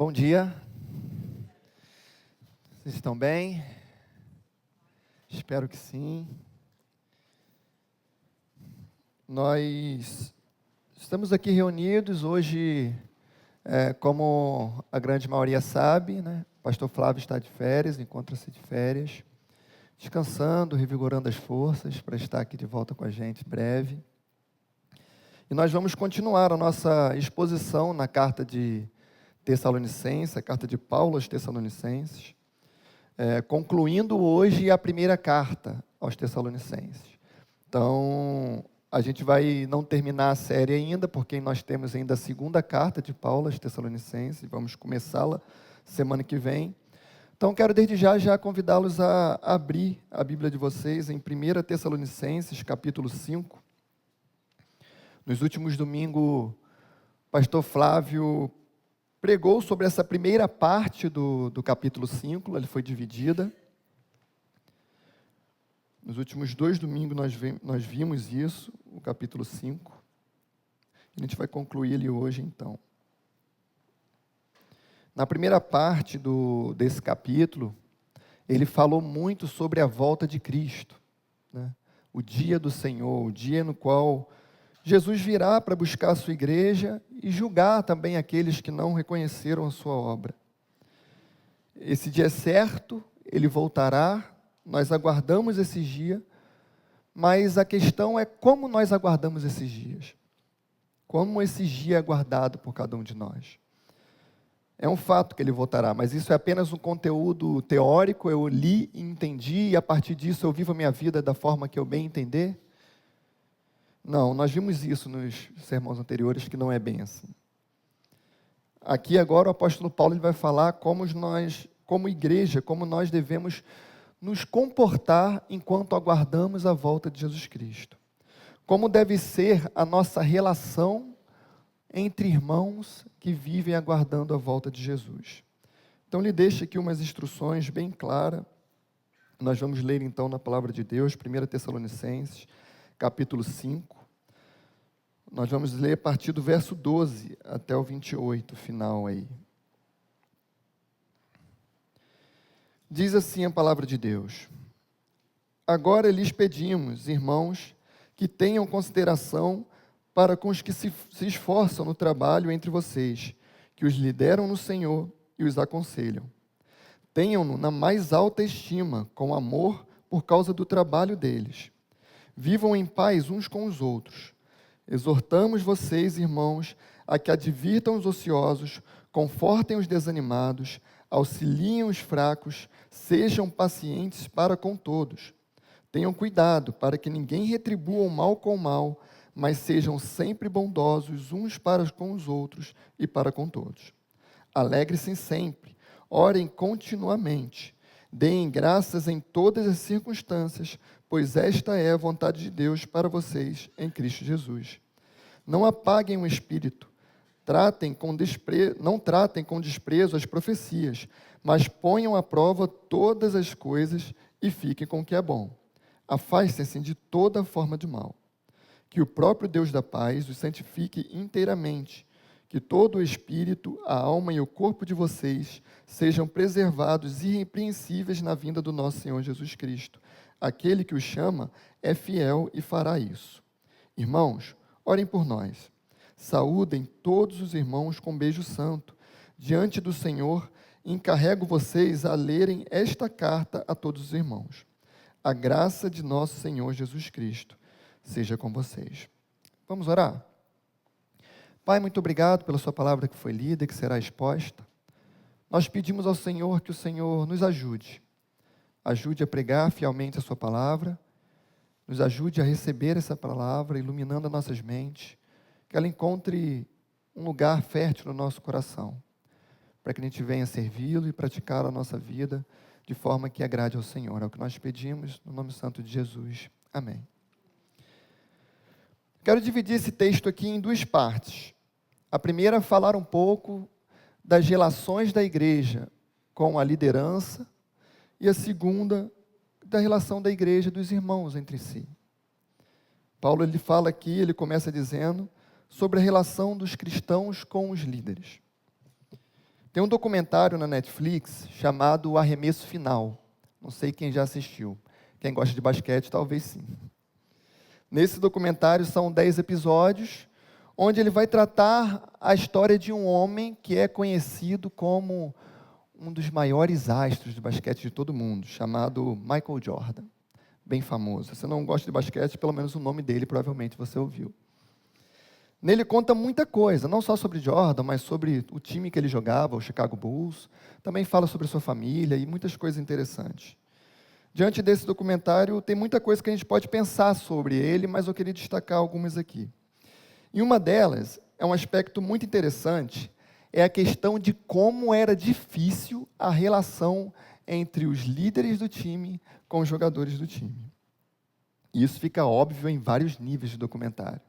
Bom dia, vocês estão bem? Espero que sim. Nós estamos aqui reunidos hoje, como a grande maioria sabe, né? O pastor Flávio está de férias, encontra-se de férias, descansando, revigorando as forças para estar aqui de volta com a gente em breve. E nós vamos continuar a nossa exposição na carta de Tessalonicenses, a carta de Paulo aos Tessalonicenses, concluindo hoje a primeira carta aos Tessalonicenses. Então, a gente vai não terminar a série ainda, porque nós temos ainda a segunda carta de Paulo aos Tessalonicenses, vamos começá-la semana que vem. Então, quero desde já convidá-los a abrir a Bíblia de vocês em 1 Tessalonicenses, capítulo 5. Nos últimos domingos, o pastor Flávio pregou sobre essa primeira parte do capítulo 5, ele foi dividida. Nos últimos 2 domingos nós vimos isso, o capítulo 5. A gente vai concluir ele hoje, então. Na primeira parte desse capítulo, ele falou muito sobre a volta de Cristo, né? O dia do Senhor, o dia no qual Jesus virá para buscar a sua igreja e julgar também aqueles que não reconheceram a sua obra. Esse dia é certo, ele voltará, nós aguardamos esses dias, mas a questão é como nós aguardamos esses dias. Como esse dia é aguardado por cada um de nós. É um fato que ele voltará, mas isso é apenas um conteúdo teórico, eu li e entendi, e a partir disso eu vivo a minha vida da forma que eu bem entender. Não, nós vimos isso nos sermões anteriores, que não é bem assim. Aqui agora o apóstolo Paulo ele vai falar como nós, como igreja, como nós devemos nos comportar enquanto aguardamos a volta de Jesus Cristo. Como deve ser a nossa relação entre irmãos que vivem aguardando a volta de Jesus. Então ele deixa aqui umas instruções bem claras. Nós vamos ler então na palavra de Deus, 1 Tessalonicenses, capítulo 5. Nós vamos ler a partir do verso 12 até o 28, final aí. Diz assim a palavra de Deus: Agora lhes pedimos, irmãos, que tenham consideração para com os que se esforçam no trabalho entre vocês, que os lideram no Senhor e os aconselham. Tenham-no na mais alta estima, com amor por causa do trabalho deles. Vivam em paz uns com os outros. Exortamos vocês, irmãos, a que advirtam os ociosos, confortem os desanimados, auxiliem os fracos, sejam pacientes para com todos. Tenham cuidado para que ninguém retribua o mal com o mal, mas sejam sempre bondosos uns para com os outros e para com todos. Alegrem-se sempre, orem continuamente, deem graças em todas as circunstâncias, pois esta é a vontade de Deus para vocês em Cristo Jesus. Não apaguem o espírito, não tratem com desprezo as profecias, mas ponham à prova todas as coisas e fiquem com o que é bom. Afastem-se de toda forma de mal. Que o próprio Deus da paz os santifique inteiramente, que todo o espírito, a alma e o corpo de vocês sejam preservados irrepreensíveis na vinda do nosso Senhor Jesus Cristo. Aquele que os chama é fiel e fará isso. Irmãos, orem por nós. Saúdem todos os irmãos com beijo santo. Diante do Senhor, encarrego vocês a lerem esta carta a todos os irmãos. A graça de nosso Senhor Jesus Cristo seja com vocês. Vamos orar? Pai, muito obrigado pela sua palavra que foi lida e que será exposta. Nós pedimos ao Senhor que o Senhor nos ajude. Ajude a pregar fielmente a sua palavra, nos ajude a receber essa palavra, iluminando as nossas mentes, que ela encontre um lugar fértil no nosso coração, para que a gente venha servi-lo e praticar a nossa vida de forma que agrade ao Senhor. É o que nós pedimos, no nome santo de Jesus. Amém. Quero dividir esse texto aqui em 2 partes. A primeira, falar um pouco das relações da igreja com a liderança, e a segunda, da relação da igreja dos irmãos entre si. Paulo ele fala aqui, ele começa dizendo sobre a relação dos cristãos com os líderes. Tem um documentário na Netflix chamado O Arremesso Final. Não sei quem já assistiu. Quem gosta de basquete, talvez sim. Nesse documentário são 10 episódios, onde ele vai tratar a história de um homem que é conhecido como um dos maiores astros de basquete de todo mundo, chamado Michael Jordan. Bem famoso. Se você não gosta de basquete, pelo menos o nome dele provavelmente você ouviu. Nele conta muita coisa, não só sobre Jordan, mas sobre o time que ele jogava, o Chicago Bulls. Também fala sobre sua família e muitas coisas interessantes. Diante desse documentário, tem muita coisa que a gente pode pensar sobre ele, mas eu queria destacar algumas aqui. E uma delas é um aspecto muito interessante, é a questão de como era difícil a relação entre os líderes do time com os jogadores do time. E isso fica óbvio em vários níveis de documentário.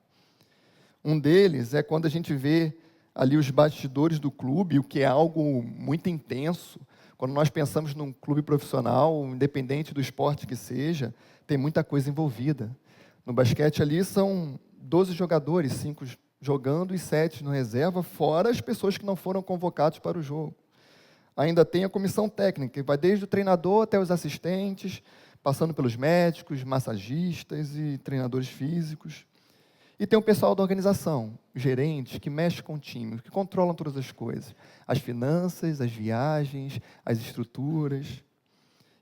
Um deles é quando a gente vê ali os bastidores do clube, o que é algo muito intenso. Quando nós pensamos num clube profissional, independente do esporte que seja, tem muita coisa envolvida. No basquete ali são 12 jogadores, 5 jogando e 7 no reserva, fora as pessoas que não foram convocadas para o jogo. Ainda tem a comissão técnica, que vai desde o treinador até os assistentes, passando pelos médicos, massagistas e treinadores físicos. E tem o pessoal da organização, os gerentes, que mexem com o time, que controlam todas as coisas. As finanças, as viagens, as estruturas.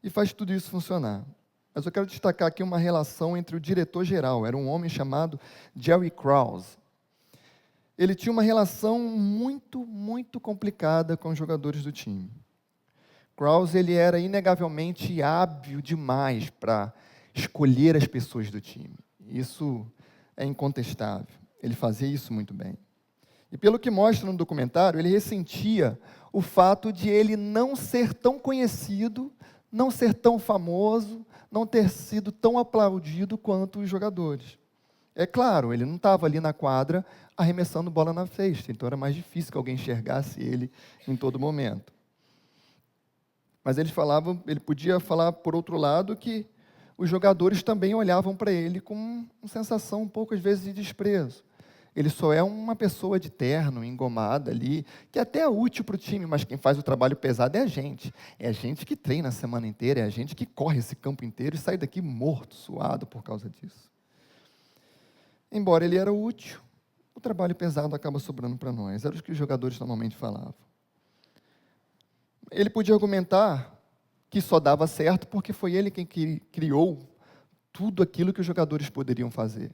E faz tudo isso funcionar. Mas eu quero destacar aqui uma relação entre o diretor-geral, era um homem chamado Jerry Krause. Ele tinha uma relação muito complicada com os jogadores do time. Krause, ele era inegavelmente hábil demais para escolher as pessoas do time. Isso é incontestável. Ele fazia isso muito bem. E pelo que mostra no documentário, ele ressentia o fato de ele não ser tão conhecido, não ser tão famoso, não ter sido tão aplaudido quanto os jogadores. É claro, ele não estava ali na quadra arremessando bola na cesta, então era mais difícil que alguém enxergasse ele em todo momento. Mas ele podia falar, por outro lado, que os jogadores também olhavam para ele com uma sensação, um pouco, às vezes, de desprezo. Ele só é uma pessoa de terno, engomada ali, que até é útil para o time, mas quem faz o trabalho pesado é a gente. É a gente que treina a semana inteira, é a gente que corre esse campo inteiro e sai daqui morto, suado por causa disso. Embora ele era útil, o trabalho pesado acaba sobrando para nós. Era o que os jogadores normalmente falavam. Ele podia argumentar que só dava certo porque foi ele quem criou tudo aquilo que os jogadores poderiam fazer.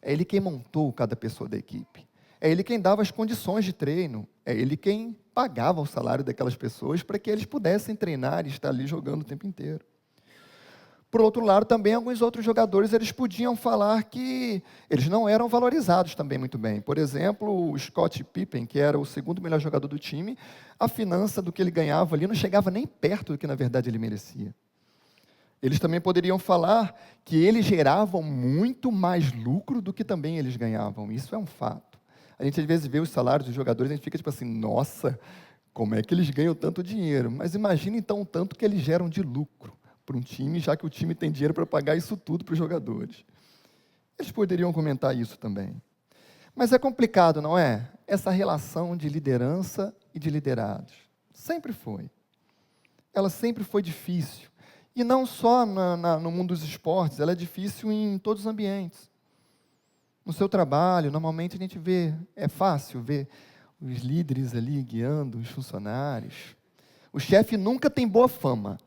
É ele quem montou cada pessoa da equipe. É ele quem dava as condições de treino. É ele quem pagava o salário daquelas pessoas para que eles pudessem treinar e estar ali jogando o tempo inteiro. Por outro lado, também alguns outros jogadores eles podiam falar que eles não eram valorizados também muito bem. Por exemplo, o Scottie Pippen, que era o segundo melhor jogador do time, a finança do que ele ganhava ali não chegava nem perto do que, na verdade, ele merecia. Eles também poderiam falar que eles geravam muito mais lucro do que também eles ganhavam. Isso é um fato. A gente, às vezes, vê os salários dos jogadores e a gente fica tipo assim, nossa, como é que eles ganham tanto dinheiro? Mas imagine, então, o tanto que eles geram de lucro para um time, já que o time tem dinheiro para pagar isso tudo para os jogadores. Eles poderiam comentar isso também. Mas é complicado, não é? Essa relação de liderança e de liderados. Sempre foi. Ela sempre foi difícil. E não só no mundo dos esportes, ela é difícil em todos os ambientes. No seu trabalho, normalmente a gente vê, é fácil ver os líderes ali guiando os funcionários. O chefe nunca tem boa fama,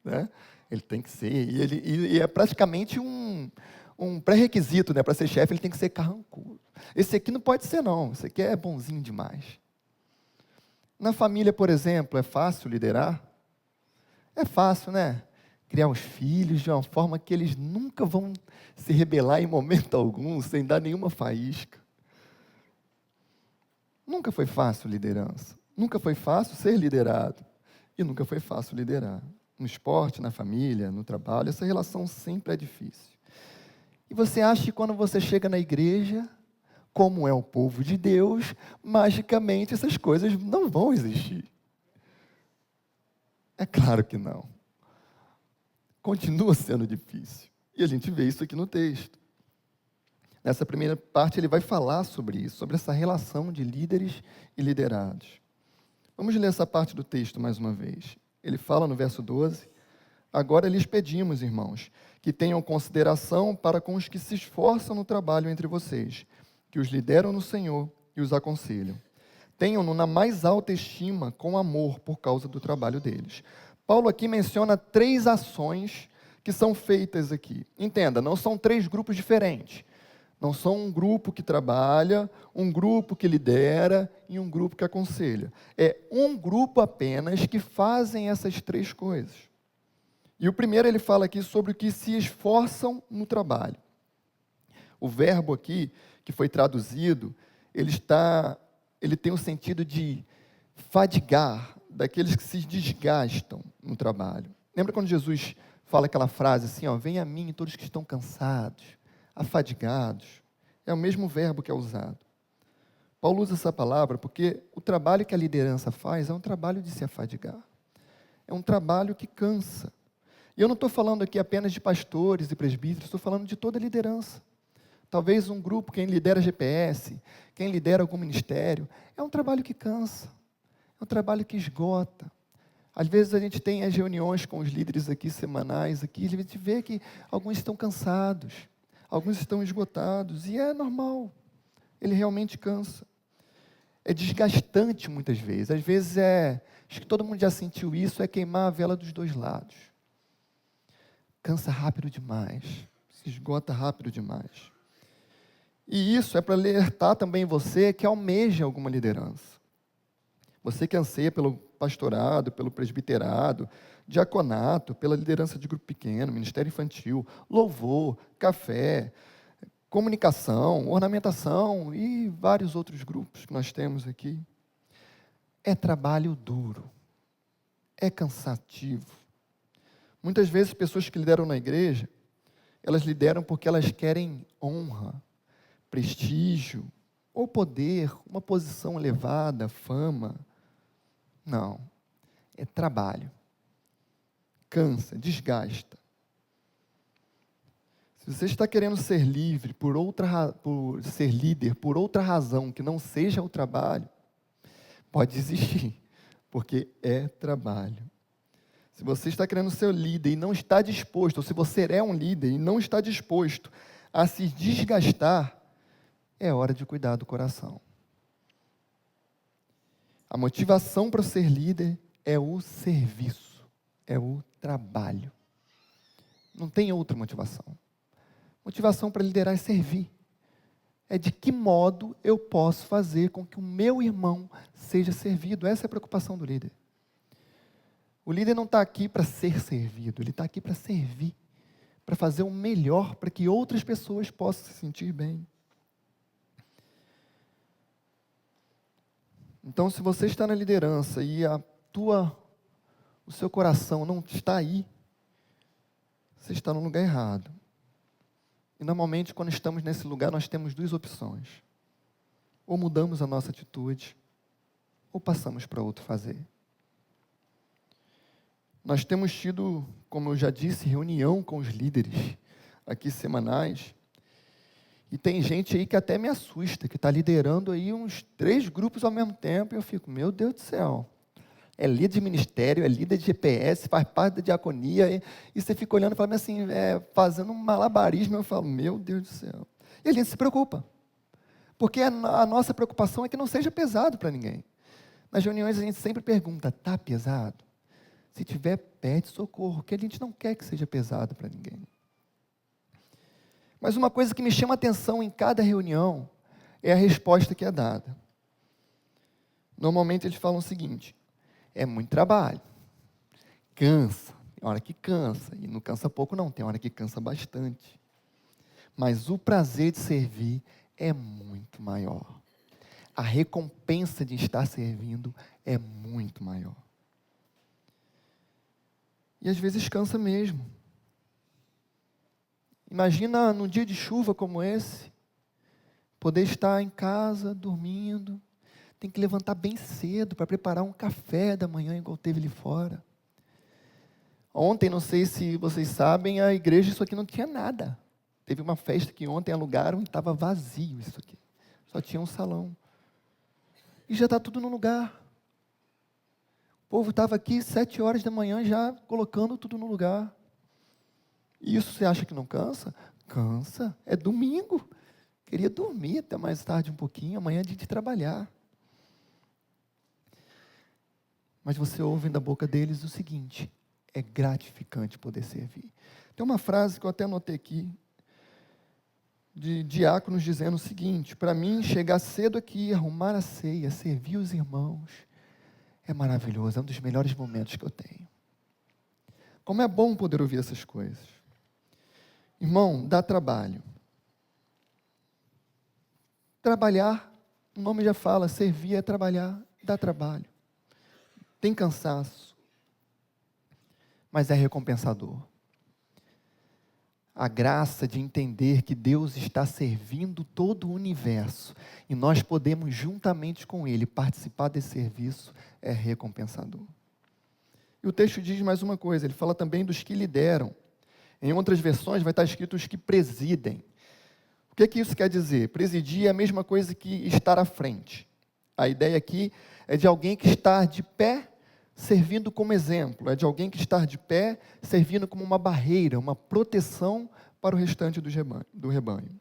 né? Ele tem que ser, e é praticamente um pré-requisito, né? Para ser chefe, ele tem que ser carrancudo. Esse aqui não pode ser, não. Esse aqui é bonzinho demais. Na família, por exemplo, é fácil liderar? É fácil, né? Criar os filhos de uma forma que eles nunca vão se rebelar em momento algum, sem dar nenhuma faísca. Nunca foi fácil liderança. Nunca foi fácil ser liderado. E nunca foi fácil liderar. No esporte, na família, no trabalho, essa relação sempre é difícil. E você acha que quando você chega na igreja, como é o povo de Deus, magicamente essas coisas não vão existir? É claro que não. Continua sendo difícil. E a gente vê isso aqui no texto. Nessa primeira parte ele vai falar sobre isso, sobre essa relação de líderes e liderados. Vamos ler essa parte do texto mais uma vez. Ele fala no verso 12: agora lhes pedimos, irmãos, que tenham consideração para com os que se esforçam no trabalho entre vocês, que os lideram no Senhor e os aconselham. Tenham-no na mais alta estima, com amor, por causa do trabalho deles. Paulo aqui menciona 3 ações que são feitas aqui. Entenda, não são 3 grupos diferentes. Não são um grupo que trabalha, um grupo que lidera e um grupo que aconselha. É um grupo apenas que fazem essas 3 coisas. E o primeiro ele fala aqui sobre o que se esforçam no trabalho. O verbo aqui, que foi traduzido, ele tem o sentido de fadigar, daqueles que se desgastam no trabalho. Lembra quando Jesus fala aquela frase assim, ó, venha a mim todos que estão cansados, afadigados? É o mesmo verbo que é usado. Paulo usa essa palavra porque o trabalho que a liderança faz é um trabalho de se afadigar. É um trabalho que cansa. E eu não estou falando aqui apenas de pastores e presbíteros, estou falando de toda a liderança. Talvez um grupo, quem lidera GPS, quem lidera algum ministério, é um trabalho que cansa, é um trabalho que esgota. Às vezes a gente tem as reuniões com os líderes aqui, semanais, aqui, a gente vê que alguns estão cansados, alguns estão esgotados, e é normal, ele realmente cansa. É desgastante muitas vezes, às vezes acho que todo mundo já sentiu isso, é queimar a vela dos 2 lados. Cansa rápido demais, se esgota rápido demais. E isso é para alertar também você que almeja alguma liderança. Você que anseia pelo pastorado, pelo presbiterado, diaconato, pela liderança de grupo pequeno, ministério infantil, louvor, café, comunicação, ornamentação e vários outros grupos que nós temos aqui. É trabalho duro, é cansativo. Muitas vezes pessoas que lideram na igreja, elas lideram porque elas querem honra, prestígio, ou poder, uma posição elevada, fama. Não, é trabalho. Cansa, desgasta. Se você está querendo ser livre por ser líder por outra razão que não seja o trabalho, pode desistir, porque é trabalho. Se você está querendo ser líder e não está disposto, ou se você é um líder e não está disposto a se desgastar, é hora de cuidar do coração. A motivação para ser líder é o serviço, é o trabalho. Não tem outra motivação. Motivação para liderar é servir. É de que modo eu posso fazer com que o meu irmão seja servido. Essa é a preocupação do líder. O líder não está aqui para ser servido, ele está aqui para servir, para fazer o melhor para que outras pessoas possam se sentir bem. Então, se você está na liderança e o seu coração não está aí, você está no lugar errado. E normalmente, quando estamos nesse lugar, nós temos 2 opções. Ou mudamos a nossa atitude, ou passamos para outro fazer. Nós temos tido, como eu já disse, reunião com os líderes aqui semanais. E tem gente aí que até me assusta, que está liderando aí uns 3 grupos ao mesmo tempo, e eu fico, meu Deus do céu, é líder de ministério, é líder de GPS, faz parte da diaconia, e você fica olhando e fala assim, fazendo um malabarismo, eu falo, meu Deus do céu. E a gente se preocupa, porque a nossa preocupação é que não seja pesado para ninguém. Nas reuniões a gente sempre pergunta, está pesado? Se tiver, pede socorro, porque a gente não quer que seja pesado para ninguém. Mas uma coisa que me chama a atenção em cada reunião é a resposta que é dada. Normalmente eles falam o seguinte, é muito trabalho, cansa, tem hora que cansa, e não cansa pouco não, tem hora que cansa bastante. Mas o prazer de servir é muito maior. A recompensa de estar servindo é muito maior. E às vezes cansa mesmo. Imagina num dia de chuva como esse, poder estar em casa, dormindo, tem que levantar bem cedo para preparar um café da manhã, igual teve ali fora. Ontem, não sei se vocês sabem, a igreja, isso aqui não tinha nada. Teve uma festa que ontem alugaram e estava vazio isso aqui. Só tinha um salão. E já está tudo no lugar. povo estava aqui 7 horas da manhã já colocando tudo no lugar. E isso você acha que não cansa? Cansa, é domingo. Queria dormir até mais tarde um pouquinho, amanhã é dia de trabalhar. Mas você ouve da boca deles o seguinte: é gratificante poder servir. Tem uma frase que eu até anotei aqui, de diáconos dizendo o seguinte: para mim, chegar cedo aqui, arrumar a ceia, servir os irmãos, é maravilhoso, é um dos melhores momentos que eu tenho. Como é bom poder ouvir essas coisas. Irmão, dá trabalho. Trabalhar, o nome já fala, servir é trabalhar, dá trabalho. Tem cansaço, mas é recompensador. A graça de entender que Deus está servindo todo o universo e nós podemos, juntamente com Ele, participar desse serviço, é recompensador. E o texto diz mais uma coisa, ele fala também dos que lideram. Em outras versões vai estar escrito os que presidem. O que isso quer dizer? Presidir é a mesma coisa que estar à frente. A ideia aqui é de alguém que está de pé, servindo como exemplo, é de alguém que está de pé, servindo como uma barreira, uma proteção para o restante do rebanho.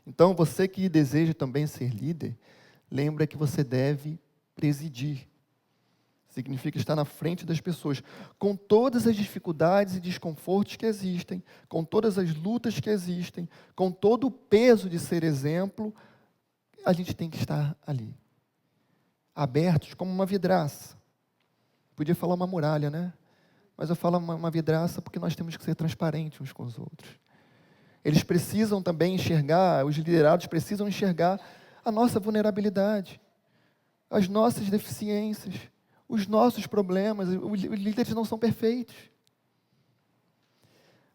Então, você que deseja também ser líder, lembra que você deve presidir. Significa estar na frente das pessoas, com todas as dificuldades e desconfortos que existem, com todas as lutas que existem, com todo o peso de ser exemplo, a gente tem que estar ali, abertos como uma vidraça. Podia falar uma muralha, né? Mas eu falo uma vidraça porque nós temos que ser transparentes uns com os outros. Eles precisam também enxergar, os liderados precisam enxergar a nossa vulnerabilidade, as nossas deficiências, os nossos problemas. Os líderes não são perfeitos.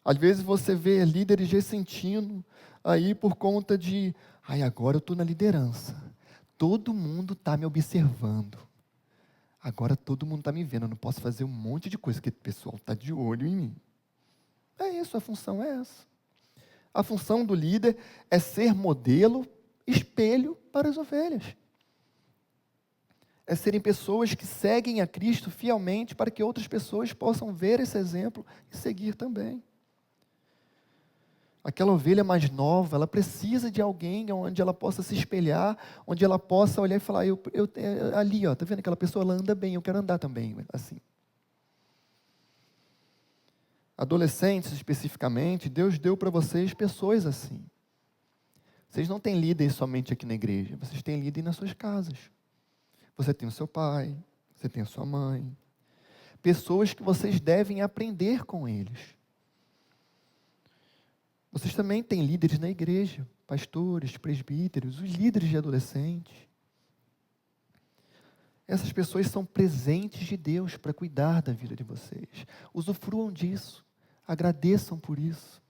Às vezes você vê líderes ressentindo aí por conta de, agora eu estou na liderança, todo mundo está me observando. Agora todo mundo está me vendo, eu não posso fazer um monte de coisa, porque o pessoal está de olho em mim. É isso, a função é essa. A função do líder é ser modelo, espelho para as ovelhas. É serem pessoas que seguem a Cristo fielmente para que outras pessoas possam ver esse exemplo e seguir também. Aquela ovelha mais nova, ela precisa de alguém onde ela possa se espelhar, onde ela possa olhar e falar, ali, está vendo aquela pessoa, ela anda bem, eu quero andar também, assim. Adolescentes, especificamente, Deus deu para vocês pessoas assim. Vocês não têm líderes somente aqui na igreja, vocês têm líderes nas suas casas. Você tem o seu pai, você tem a sua mãe. Pessoas que vocês devem aprender com eles. Vocês também têm líderes na igreja, pastores, presbíteros, os líderes de adolescentes. Essas pessoas são presentes de Deus para cuidar da vida de vocês. Usufruam disso, agradeçam por isso.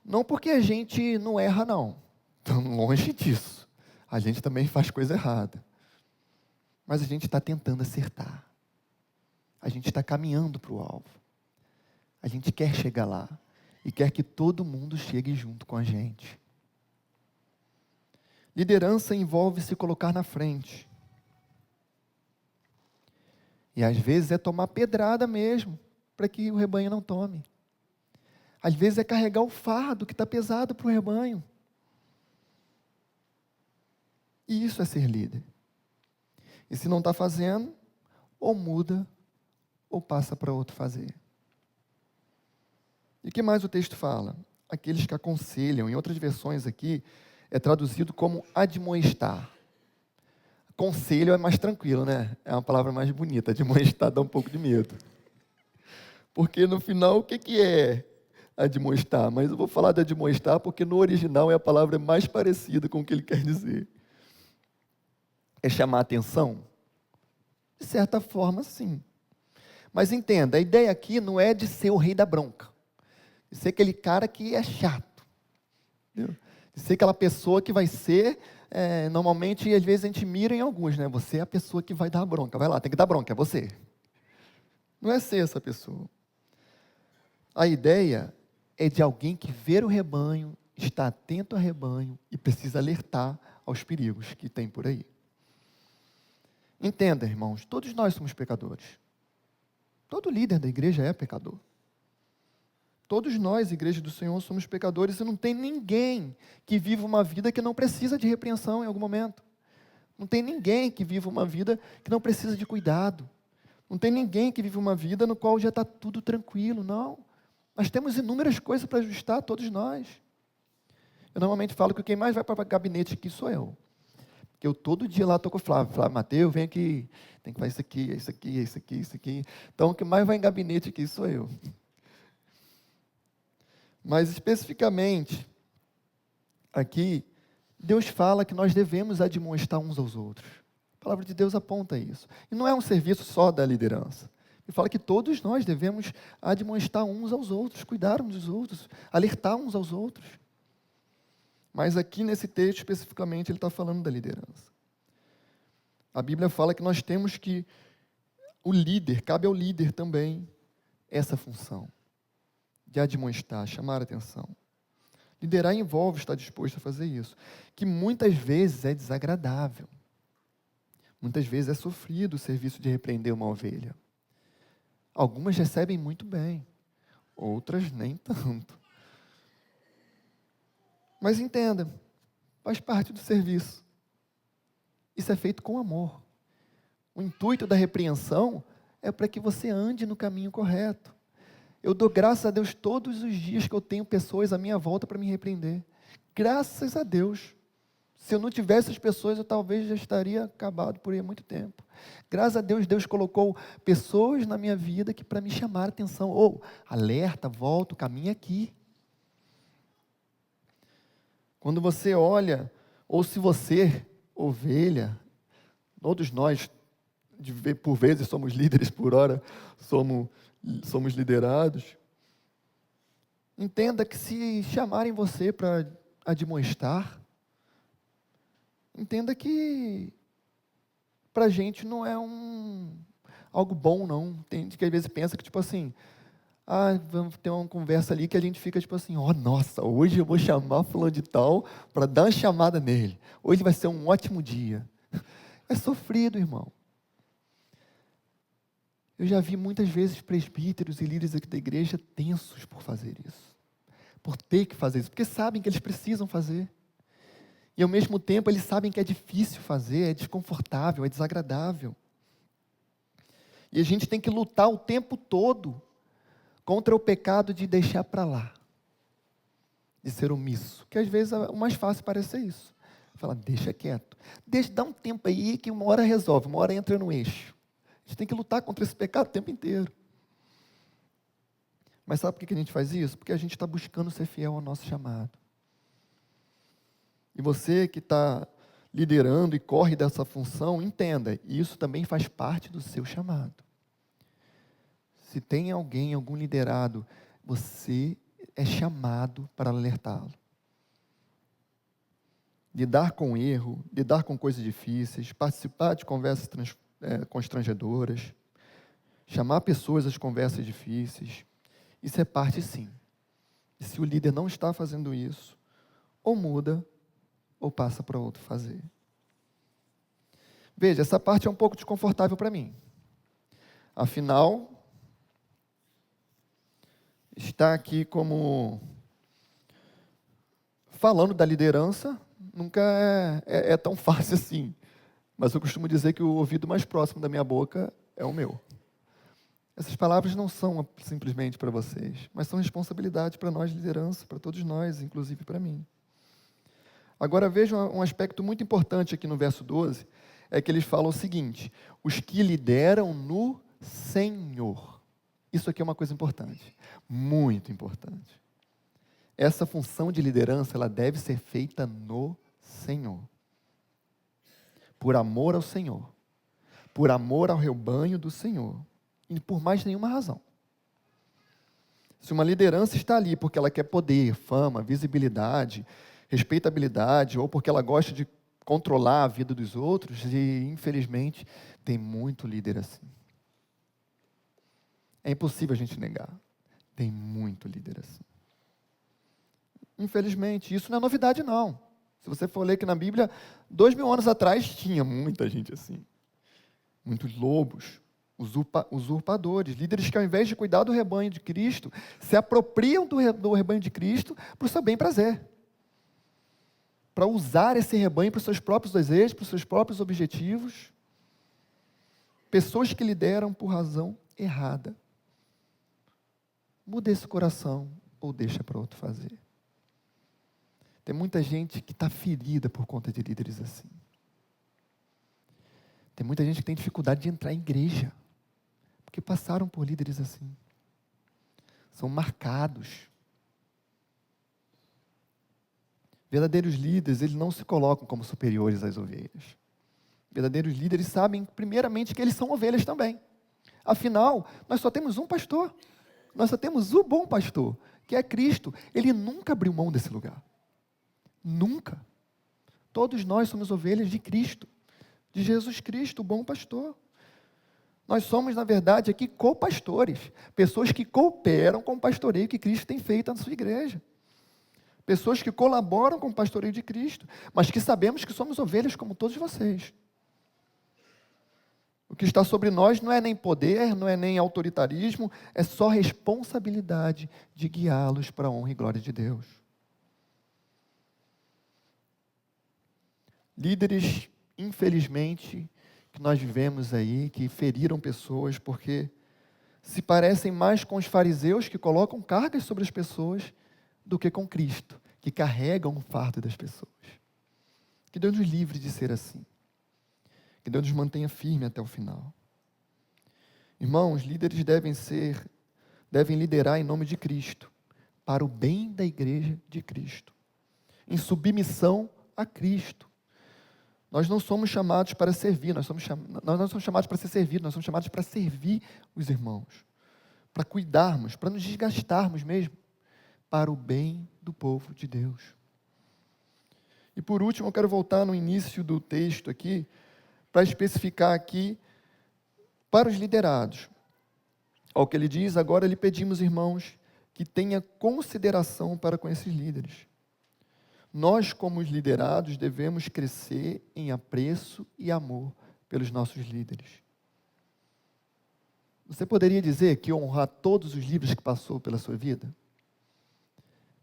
Não porque a gente não erra, não. Estamos longe disso. A gente também faz coisa errada. Mas a gente está tentando acertar. A gente está caminhando para o alvo. A gente quer chegar lá e quer que todo mundo chegue junto com a gente. Liderança envolve se colocar na frente. E às vezes é tomar pedrada mesmo, para que o rebanho não tome. Às vezes é carregar o fardo que está pesado para o rebanho. E isso é ser líder. E se não está fazendo, ou muda, ou passa para outro fazer. E o que mais o texto fala? Aqueles que aconselham, em outras versões aqui, é traduzido como admoestar. Conselho é mais tranquilo, né? É uma palavra mais bonita. Admoestar dá um pouco de medo. Porque no final, o que é admoestar? Mas eu vou falar de admoestar porque no original é a palavra mais parecida com o que ele quer dizer. É chamar a atenção? De certa forma, sim. Mas entenda, a ideia aqui não é de ser o rei da bronca. De ser aquele cara que é chato. Entendeu? De ser aquela pessoa que vai ser, normalmente, às vezes a gente mira em alguns, né? Você é a pessoa que vai dar a bronca. Vai lá, tem que dar bronca, é você. Não é ser essa pessoa. A ideia é de alguém que vê o rebanho, está atento ao rebanho e precisa alertar aos perigos que tem por aí. Entenda, irmãos, todos nós somos pecadores. Todo líder da igreja é pecador. Todos nós, igreja do Senhor, somos pecadores e não tem ninguém que viva uma vida que não precisa de repreensão em algum momento. Não tem ninguém que viva uma vida que não precisa de cuidado. Não tem ninguém que vive uma vida no qual já está tudo tranquilo, não. Nós temos inúmeras coisas para ajustar, todos nós. Eu normalmente falo que quem mais vai para o gabinete aqui sou eu. Porque eu todo dia lá estou com o Flávio. Flávio, Mateus, vem aqui, tem que fazer isso aqui, isso aqui, isso aqui, isso aqui. Então, o que mais vai em gabinete aqui sou eu. Mas, especificamente, aqui, Deus fala que nós devemos admoestar uns aos outros. A palavra de Deus aponta isso. E não é um serviço só da liderança. Ele fala que todos nós devemos admoestar uns aos outros, cuidar uns dos outros, alertar uns aos outros. Mas aqui nesse texto, especificamente, ele está falando da liderança. A Bíblia fala que nós temos que, cabe ao líder também essa função de admoestar, chamar a atenção. Liderar envolve estar disposto a fazer isso, que muitas vezes é desagradável. Muitas vezes é sofrido o serviço de repreender uma ovelha. Algumas recebem muito bem, outras nem tanto. Mas entenda, faz parte do serviço. Isso é feito com amor. O intuito da repreensão é para que você ande no caminho correto. Eu dou graças a Deus todos os dias que eu tenho pessoas à minha volta para me repreender. Graças a Deus. Se eu não tivesse as pessoas, eu talvez já estaria acabado por aí há muito tempo. Graças a Deus, Deus colocou pessoas na minha vida que para me chamar a atenção. Alerta, volta, o caminho é aqui. Quando você olha, ou se você, ovelha, todos nós, por vezes somos líderes, por hora somos liderados, entenda que se chamarem você para admoestar, entenda que para a gente não é algo bom, não. Tem gente que às vezes pensa que, tipo assim, vamos ter uma conversa ali que a gente fica tipo assim, nossa, hoje eu vou chamar fulano de tal para dar uma chamada nele. Hoje vai ser um ótimo dia. É sofrido, irmão. Eu já vi muitas vezes presbíteros e líderes aqui da igreja tensos por fazer isso. Por ter que fazer isso, porque sabem que eles precisam fazer. E ao mesmo tempo eles sabem que é difícil fazer, é desconfortável, é desagradável. E a gente tem que lutar o tempo todo contra o pecado de deixar para lá, de ser omisso, que às vezes o mais fácil parece ser isso. Fala, deixa quieto, dá um tempo aí que uma hora resolve, uma hora entra no eixo. A gente tem que lutar contra esse pecado o tempo inteiro. Mas sabe por que a gente faz isso? Porque a gente está buscando ser fiel ao nosso chamado. E você que está liderando e corre dessa função, entenda, isso também faz parte do seu chamado. Se tem algum liderado, você é chamado para alertá-lo. Lidar com erro, lidar com coisas difíceis, participar de conversas constrangedoras, chamar pessoas às conversas difíceis, isso é parte sim. E se o líder não está fazendo isso, ou muda, ou passa para outro fazer. Veja, essa parte é um pouco desconfortável para mim. Afinal, está aqui como falando da liderança, nunca é tão fácil assim. Mas eu costumo dizer que o ouvido mais próximo da minha boca é o meu. Essas palavras não são simplesmente para vocês, mas são responsabilidade para nós, liderança, para todos nós, inclusive para mim. Agora vejam um aspecto muito importante aqui no verso 12, é que eles falam o seguinte, os que lideram no Senhor. Isso aqui é uma coisa importante, muito importante. Essa função de liderança, ela deve ser feita no Senhor. Por amor ao Senhor. Por amor ao rebanho do Senhor. E por mais nenhuma razão. Se uma liderança está ali porque ela quer poder, fama, visibilidade, respeitabilidade, ou porque ela gosta de controlar a vida dos outros, e infelizmente tem muito líder assim. É impossível a gente negar. Tem muito líder assim. Infelizmente, isso não é novidade não. Se você for ler que na Bíblia, 2000 anos atrás, tinha muita gente assim. Muitos lobos, usurpadores, líderes que ao invés de cuidar do rebanho de Cristo, se apropriam do rebanho de Cristo para o seu bem prazer. Para usar esse rebanho para os seus próprios desejos, para os seus próprios objetivos. Pessoas que lideram por razão errada. Muda esse coração ou deixa para outro fazer. Tem muita gente que está ferida por conta de líderes assim. Tem muita gente que tem dificuldade de entrar em igreja, porque passaram por líderes assim. São marcados. Verdadeiros líderes, eles não se colocam como superiores às ovelhas. Verdadeiros líderes sabem, primeiramente, que eles são ovelhas também. Afinal, nós só temos um pastor. Nós só temos o bom pastor, que é Cristo. Ele nunca abriu mão desse lugar. Nunca. Todos nós somos ovelhas de Cristo, de Jesus Cristo, o bom pastor. Nós somos, na verdade, aqui co-pastores, pessoas que cooperam com o pastoreio que Cristo tem feito na sua igreja. Pessoas que colaboram com o pastoreio de Cristo, mas que sabemos que somos ovelhas como todos vocês. O que está sobre nós não é nem poder, não é nem autoritarismo, é só responsabilidade de guiá-los para a honra e glória de Deus. Líderes, infelizmente, que nós vivemos aí, que feriram pessoas porque se parecem mais com os fariseus que colocam cargas sobre as pessoas do que com Cristo, que carregam o fardo das pessoas. Que Deus nos livre de ser assim. Que Deus nos mantenha firme até o final. Irmãos, líderes devem liderar em nome de Cristo, para o bem da igreja de Cristo, em submissão a Cristo. Nós não somos chamados para servir, nós não somos chamados para ser servidos, nós somos chamados para servir os irmãos, para cuidarmos, para nos desgastarmos mesmo, para o bem do povo de Deus. E por último, eu quero voltar no início do texto aqui, para especificar aqui para os liderados. Ao que ele diz, agora lhe pedimos, irmãos, que tenha consideração para com esses líderes. Nós, como os liderados, devemos crescer em apreço e amor pelos nossos líderes. Você poderia dizer que honrar todos os líderes que passou pela sua vida?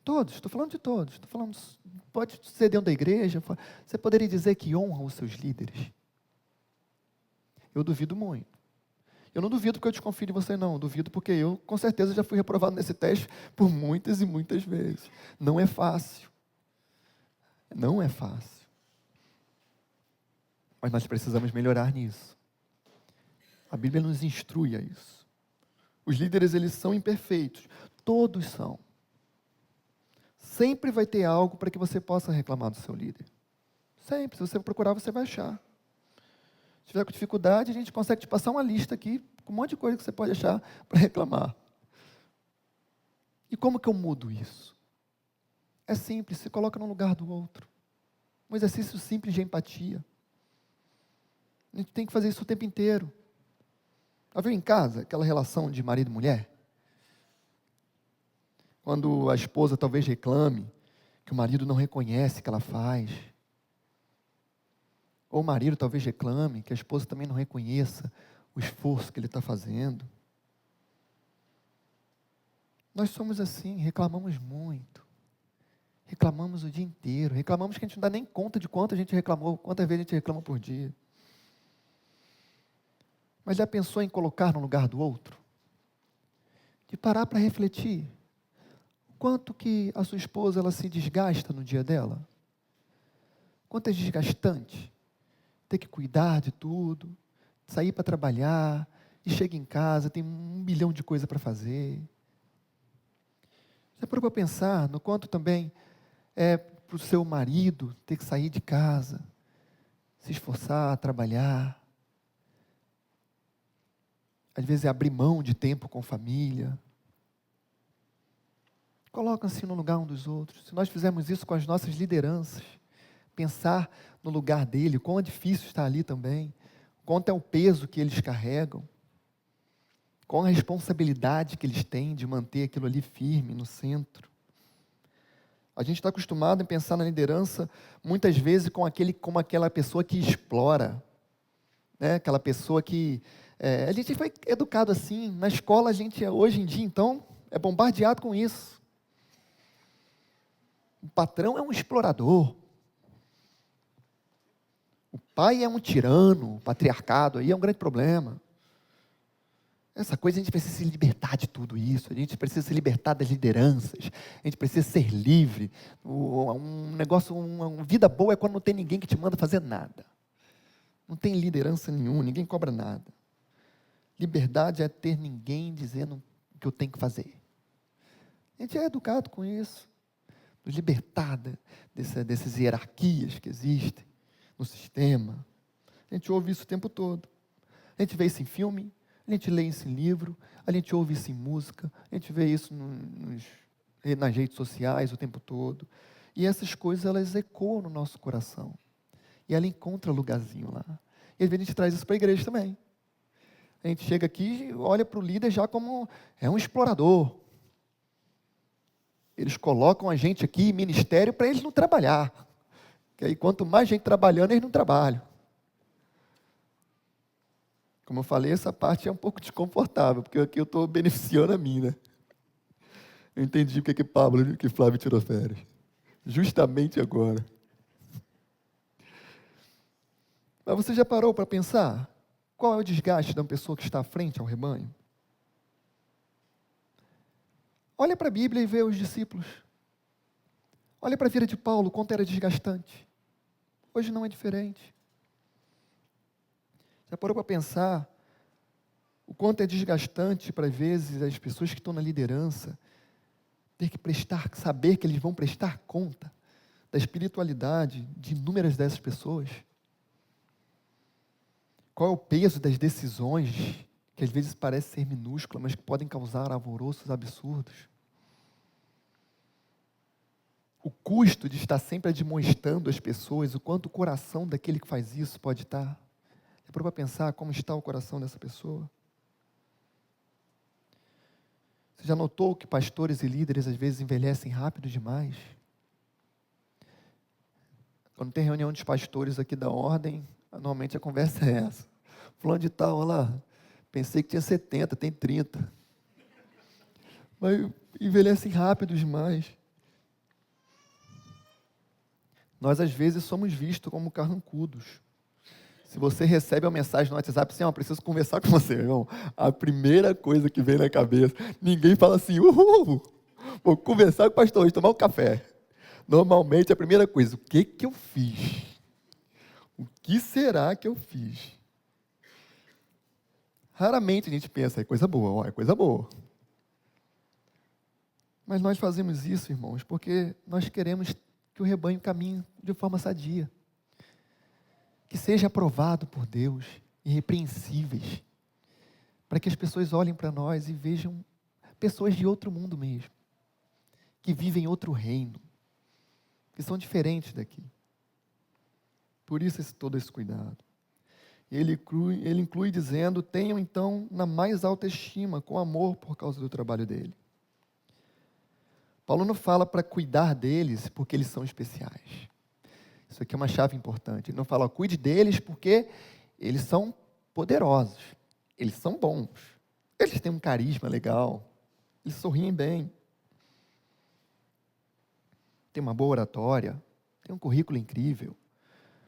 Todos, estou falando de todos. Estou falando, pode ser dentro da igreja. Você poderia dizer que honra os seus líderes? Eu duvido muito. Eu não duvido porque eu desconfio de você, não. Eu duvido porque eu, com certeza, já fui reprovado nesse teste por muitas e muitas vezes. Não é fácil. Não é fácil. Mas nós precisamos melhorar nisso. A Bíblia nos instrui a isso. Os líderes, eles são imperfeitos. Todos são. Sempre vai ter algo para que você possa reclamar do seu líder. Sempre. Se você procurar, você vai achar. Se tiver com dificuldade, a gente consegue te passar uma lista aqui com um monte de coisa que você pode achar para reclamar. E como que eu mudo isso? É simples, se coloca no lugar do outro. Um exercício simples de empatia. A gente tem que fazer isso o tempo inteiro. Já viu em casa aquela relação de marido e mulher? Quando a esposa talvez reclame que o marido não reconhece o que ela faz. Ou o marido talvez reclame que a esposa também não reconheça o esforço que ele está fazendo. Nós somos assim, reclamamos muito. Reclamamos o dia inteiro. Reclamamos que a gente não dá nem conta de quanto a gente reclamou, quantas vezes a gente reclama por dia. Mas já pensou em colocar no lugar do outro? De parar para refletir. Quanto que a sua esposa ela se desgasta no dia dela? Quanto é desgastante ter que cuidar de tudo, sair para trabalhar, e chega em casa, tem 1 bilhão de coisas para fazer. Você parou para pensar no quanto também é para o seu marido ter que sair de casa, se esforçar, trabalhar. Às vezes é abrir mão de tempo com família. Colocam-se no lugar um dos outros. Se nós fizermos isso com as nossas lideranças, pensar no lugar dele, o quão é difícil estar ali também, quanto é o peso que eles carregam, qual a responsabilidade que eles têm de manter aquilo ali firme no centro. A gente está acostumado a pensar na liderança, muitas vezes, como aquela pessoa que explora. né? Aquela pessoa que... a gente foi educado assim, na escola a gente, hoje em dia, então, é bombardeado com isso. O patrão é um explorador. O pai é um tirano, o patriarcado aí é um grande problema. Essa coisa, a gente precisa se libertar de tudo isso, a gente precisa se libertar das lideranças, a gente precisa ser livre. Um negócio, uma vida boa é quando não tem ninguém que te manda fazer nada. Não tem liderança nenhuma, ninguém cobra nada. Liberdade é ter ninguém dizendo o que eu tenho que fazer. A gente é educado com isso, nos libertar dessas hierarquias que existem no sistema. A gente ouve isso o tempo todo. A gente vê isso em filme, a gente lê isso em livro, a gente ouve isso em música, a gente vê isso nas redes sociais o tempo todo. E essas coisas, elas ecoam no nosso coração. E ela encontra lugarzinho lá. E às vezes a gente traz isso para a igreja também. A gente chega aqui e olha para o líder já como um explorador. Eles colocam a gente aqui em ministério para eles não trabalhar. Que aí quanto mais gente trabalhando, eles não trabalham. Como eu falei, essa parte é um pouco desconfortável, porque aqui eu estou beneficiando a mim, né? Eu entendi porque que Flávio tirou férias. Justamente agora. Mas você já parou para pensar? Qual é o desgaste de uma pessoa que está à frente ao rebanho? Olha para a Bíblia e vê os discípulos. Olha para a vida de Paulo, quanto era desgastante. Hoje não é diferente. Já parou para pensar o quanto é desgastante, para, às vezes, as pessoas que estão na liderança ter que saber que eles vão prestar conta da espiritualidade de inúmeras dessas pessoas? Qual é o peso das decisões que às vezes parecem ser minúsculas, mas que podem causar alvoroços absurdos? O custo de estar sempre admoestando as pessoas, o quanto o coração daquele que faz isso pode estar. É para pensar como está o coração dessa pessoa? Você já notou que pastores e líderes às vezes envelhecem rápido demais? Quando tem reunião dos pastores aqui da ordem, normalmente a conversa é essa. Fulano de tal, olha lá, pensei que tinha 70, tem 30. Mas envelhecem rápido demais. Nós às vezes somos vistos como carrancudos. Se você recebe uma mensagem no WhatsApp assim, preciso conversar com você, irmão. A primeira coisa que vem na cabeça, ninguém fala assim, vou conversar com o pastor hoje, tomar um café. Normalmente a primeira coisa, o que eu fiz? O que será que eu fiz? Raramente a gente pensa, é coisa boa, é coisa boa. Mas nós fazemos isso, irmãos, porque nós queremos que o rebanho caminhe de forma sadia. Que seja aprovado por Deus, irrepreensíveis, para que as pessoas olhem para nós e vejam pessoas de outro mundo mesmo, que vivem em outro reino, que são diferentes daqui. Por isso todo esse cuidado. Ele inclui dizendo, tenham então na mais alta estima, com amor por causa do trabalho dele. Paulo não fala para cuidar deles porque eles são especiais. Isso aqui é uma chave importante. Ele não fala, cuide deles porque eles são poderosos, eles são bons, eles têm um carisma legal, eles sorriem bem, têm uma boa oratória, têm um currículo incrível,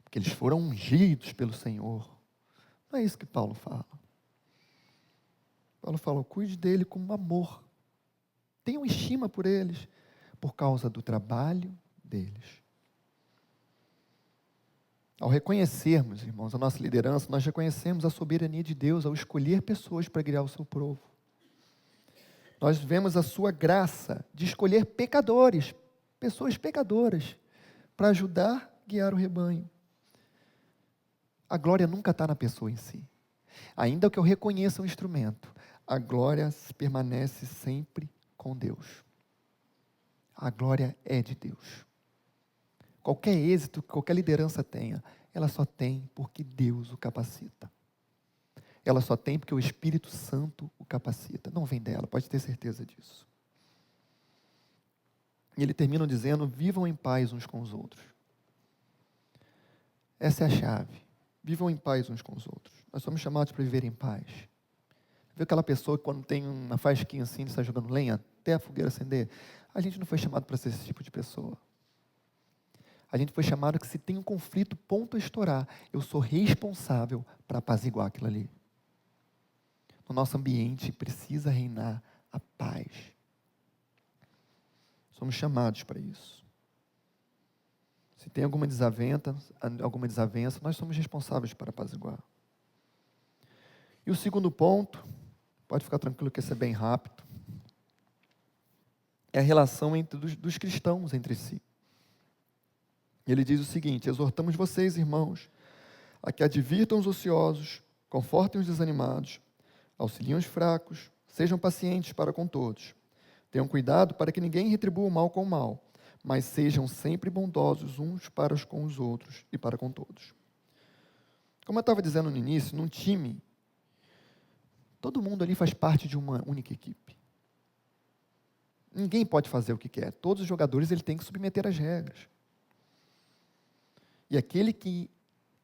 porque eles foram ungidos pelo Senhor. Não é isso que Paulo fala. Paulo fala, cuide dele com amor, tenham estima por eles, por causa do trabalho deles. Ao reconhecermos, irmãos, a nossa liderança, nós reconhecemos a soberania de Deus ao escolher pessoas para guiar o seu povo. Nós vemos a sua graça de escolher pecadores, pessoas pecadoras, para ajudar a guiar o rebanho. A glória nunca está na pessoa em si. Ainda que eu reconheça um instrumento, a glória permanece sempre com Deus. A glória é de Deus. Qualquer êxito que qualquer liderança tenha, ela só tem porque Deus o capacita. Ela só tem porque o Espírito Santo o capacita. Não vem dela, pode ter certeza disso. E ele termina dizendo, vivam em paz uns com os outros. Essa é a chave. Vivam em paz uns com os outros. Nós somos chamados para viver em paz. Viu aquela pessoa que quando tem uma fasquinha assim, está jogando lenha até a fogueira acender? A gente não foi chamado para ser esse tipo de pessoa. A gente foi chamado que se tem um conflito, ponto a estourar, eu sou responsável para apaziguar aquilo ali. No nosso ambiente precisa reinar a paz. Somos chamados para isso. Se tem alguma desavença, nós somos responsáveis para apaziguar. E o segundo ponto, pode ficar tranquilo que esse é bem rápido, é a relação dos cristãos entre si. Ele diz o seguinte: exortamos vocês, irmãos, a que advirtam os ociosos, confortem os desanimados, auxiliem os fracos, sejam pacientes para com todos. Tenham cuidado para que ninguém retribua o mal com o mal, mas sejam sempre bondosos uns para com os outros e para com todos. Como eu estava dizendo no início, num time, todo mundo ali faz parte de uma única equipe. Ninguém pode fazer o que quer. Todos os jogadores ele tem que submeter às regras. E aquele que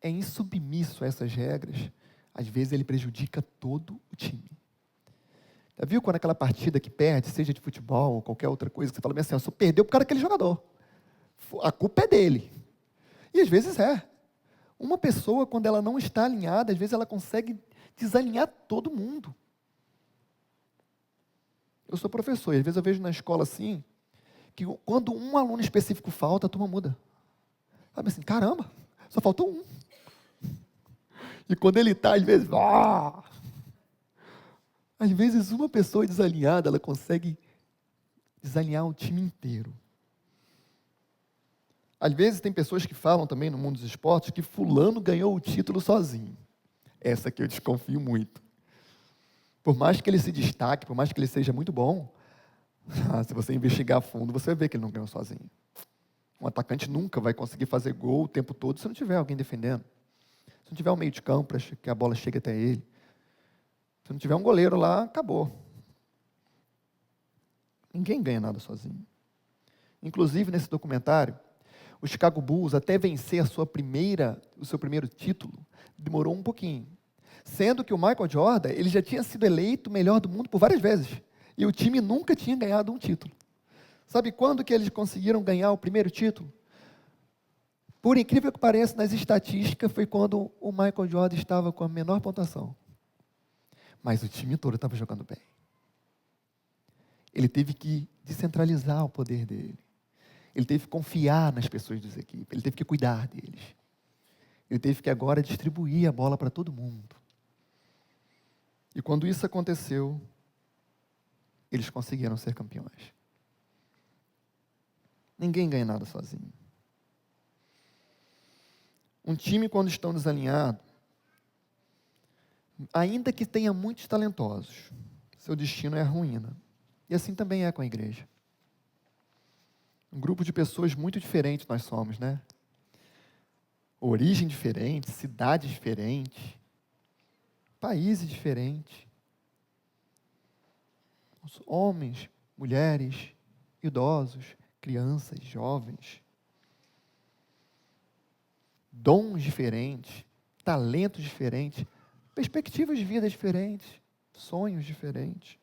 é insubmisso a essas regras, às vezes ele prejudica todo o time. Já viu quando aquela partida que perde, seja de futebol ou qualquer outra coisa, que você fala bem assim, eu só perdeu por causa daquele jogador. A culpa é dele. E às vezes é. Uma pessoa, quando ela não está alinhada, às vezes ela consegue desalinhar todo mundo. Eu sou professor, e às vezes eu vejo na escola assim, que quando um aluno específico falta, a turma muda. Sabe assim, caramba, só faltou um. E quando ele está, às vezes, às vezes uma pessoa desalinhada, ela consegue desalinhar o time inteiro. Às vezes tem pessoas que falam também no mundo dos esportes que fulano ganhou o título sozinho. Essa aqui eu desconfio muito. Por mais que ele se destaque, por mais que ele seja muito bom, se você investigar a fundo, você vai ver que ele não ganhou sozinho. Um atacante nunca vai conseguir fazer gol o tempo todo se não tiver alguém defendendo. Se não tiver um meio de campo para que a bola chegue até ele. Se não tiver um goleiro lá, acabou. Ninguém ganha nada sozinho. Inclusive, nesse documentário, o Chicago Bulls, até vencer o seu primeiro título, demorou um pouquinho. Sendo que o Michael Jordan, ele já tinha sido eleito o melhor do mundo por várias vezes. E o time nunca tinha ganhado um título. Sabe quando que eles conseguiram ganhar o primeiro título? Por incrível que pareça, nas estatísticas, foi quando o Michael Jordan estava com a menor pontuação. Mas o time todo estava jogando bem. Ele teve que descentralizar o poder dele. Ele teve que confiar nas pessoas da equipe. Ele teve que cuidar deles. Ele teve que agora distribuir a bola para todo mundo. E quando isso aconteceu, eles conseguiram ser campeões. Ninguém ganha nada sozinho. Um time, quando estão desalinhados, ainda que tenha muitos talentosos, seu destino é a ruína. E assim também é com a igreja. Um grupo de pessoas muito diferentes nós somos, né? Origem diferente, cidade diferente, países diferentes. Homens, mulheres, idosos, crianças, jovens. Dons diferentes, talentos diferentes, perspectivas de vida diferentes, sonhos diferentes.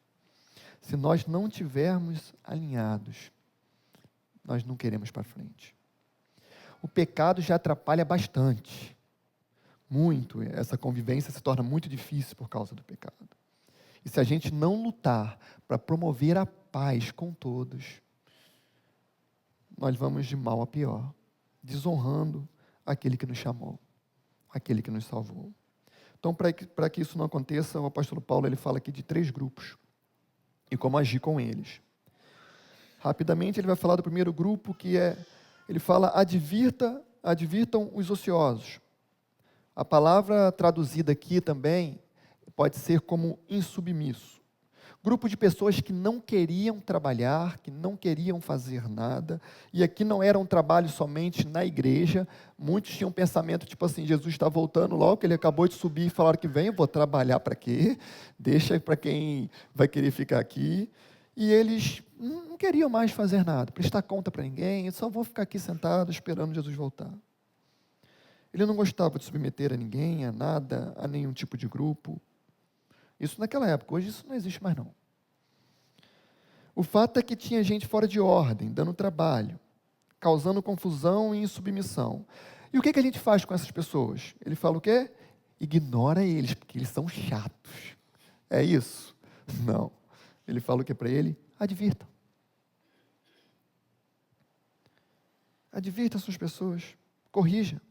Se nós não tivermos alinhados, nós não queremos para frente. O pecado já atrapalha bastante, muito. Essa convivência se torna muito difícil por causa do pecado. E se a gente não lutar para promover a paz com todos, nós vamos de mal a pior, desonrando aquele que nos chamou, aquele que nos salvou. Então, para que isso não aconteça, o apóstolo Paulo ele fala aqui de 3 grupos e como agir com eles. Rapidamente ele vai falar do primeiro grupo, que ele fala, advirtam os ociosos. A palavra traduzida aqui também pode ser como insubmisso. Grupo de pessoas que não queriam trabalhar, que não queriam fazer nada, e aqui não era um trabalho somente na igreja, muitos tinham um pensamento tipo assim, Jesus está voltando logo, que ele acabou de subir e falaram que vem, eu vou trabalhar para quê? Deixa para quem vai querer ficar aqui. E eles não queriam mais fazer nada, prestar conta para ninguém, só vou ficar aqui sentado esperando Jesus voltar. Ele não gostava de submeter a ninguém, a nada, a nenhum tipo de grupo. Isso naquela época, hoje isso não existe mais não. O fato é que tinha gente fora de ordem, dando trabalho, causando confusão e insubmissão. E o que a gente faz com essas pessoas? Ele fala o quê? Ignora eles, porque eles são chatos. É isso? Não. Ele fala o que para ele? Advirtam. Advirta essas pessoas. Corrija.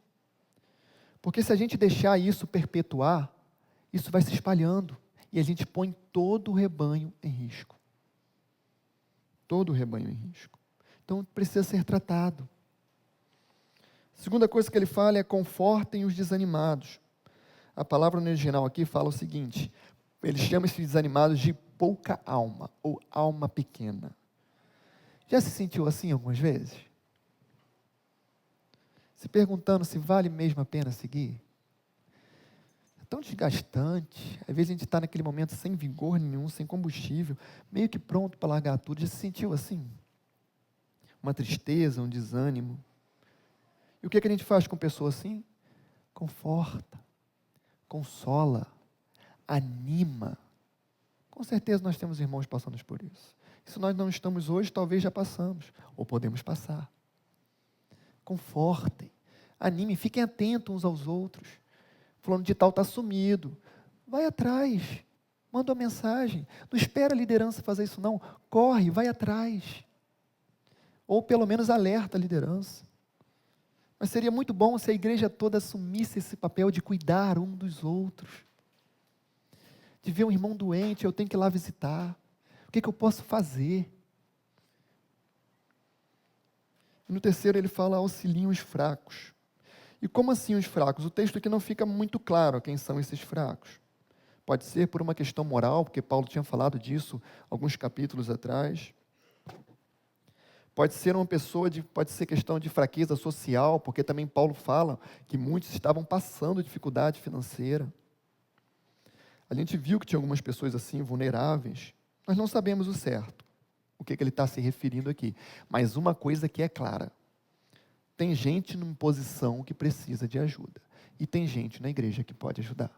Porque se a gente deixar isso perpetuar, isso vai se espalhando. E a gente põe todo o rebanho em risco. Todo o rebanho em risco. Então, precisa ser tratado. A segunda coisa que ele fala é: confortem os desanimados. A palavra no original aqui fala o seguinte: ele chama esses desanimados de pouca alma, ou alma pequena. Já se sentiu assim algumas vezes? Se perguntando se vale mesmo a pena seguir? É tão desgastante. Às vezes a gente está naquele momento sem vigor nenhum, sem combustível, meio que pronto para largar tudo. Já se sentiu assim? Uma tristeza, um desânimo. E o que a gente faz com pessoas assim? Conforta, consola, anima. Com certeza nós temos irmãos passando por isso. E se nós não estamos hoje, talvez já passamos, ou podemos passar. Confortem, animem, fiquem atentos uns aos outros. Fulano de tal está sumido. Vai atrás, manda uma mensagem. Não espera a liderança fazer isso não. Corre, vai atrás. Ou pelo menos alerta a liderança. Mas seria muito bom se a igreja toda assumisse esse papel de cuidar um dos outros. De ver um irmão doente, eu tenho que ir lá visitar. O que eu posso fazer? E no terceiro ele fala: auxiliem os fracos. E como assim os fracos? O texto aqui não fica muito claro quem são esses fracos. Pode ser por uma questão moral, porque Paulo tinha falado disso alguns capítulos atrás. Pode ser uma pessoa, pode ser questão de fraqueza social, porque também Paulo fala que muitos estavam passando dificuldade financeira. A gente viu que tinha algumas pessoas assim, vulneráveis. Nós não sabemos o certo, o que ele está se referindo aqui. Mas uma coisa que é clara: tem gente numa posição que precisa de ajuda. E tem gente na igreja que pode ajudar.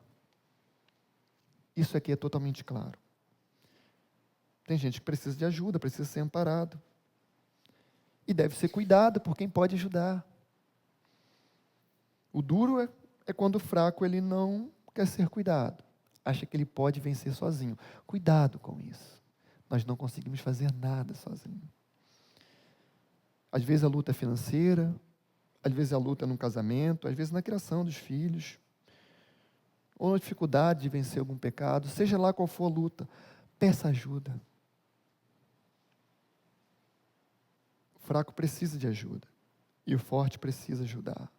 Isso aqui é totalmente claro. Tem gente que precisa de ajuda, precisa ser amparado. E deve ser cuidado por quem pode ajudar. O duro é quando o fraco ele não quer ser cuidado. Acha que ele pode vencer sozinho. Cuidado com isso. Nós não conseguimos fazer nada sozinho. Às vezes a luta é financeira, às vezes a luta é no casamento, às vezes na criação dos filhos, ou na dificuldade de vencer algum pecado, seja lá qual for a luta, peça ajuda. O fraco precisa de ajuda, e o forte precisa ajudar.